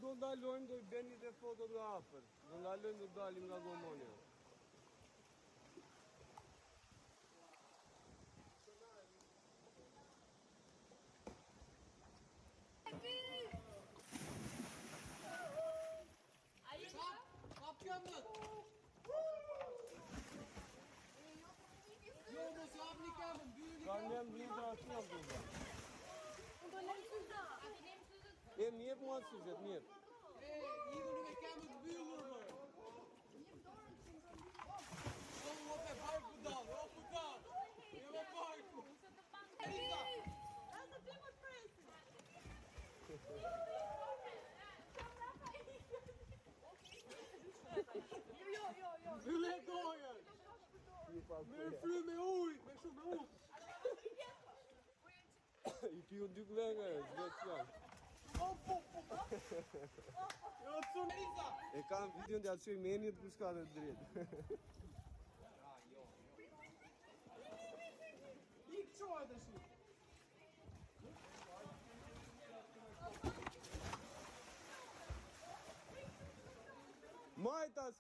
do ndalojmë, do I bëni dhe fotot nga afër. Do ndalojmë, do dalim nga gomonja. Hap këmbët! Jo, mos hapni këmbën, mbyllni Ka këmbën. një mbinë të ashtu nga duka. Unë do lem syze. A ti lem syze? E mjep mua syzet, mjep. Idhuni me këmbët mbyllur, më. O, pe barku dalë, o, ku dalë. Jo me barku. Elisa! That's a different person. Jo. Mbyllë e gojën. Me fry me ujë, me shumë me ujë. I piju 2 klenge, zvetë janë. Jo, të sunë, Elisa! E kam videon të atëshoj menit për shka dhe drejtë. Ik qoa të shi. Majtas!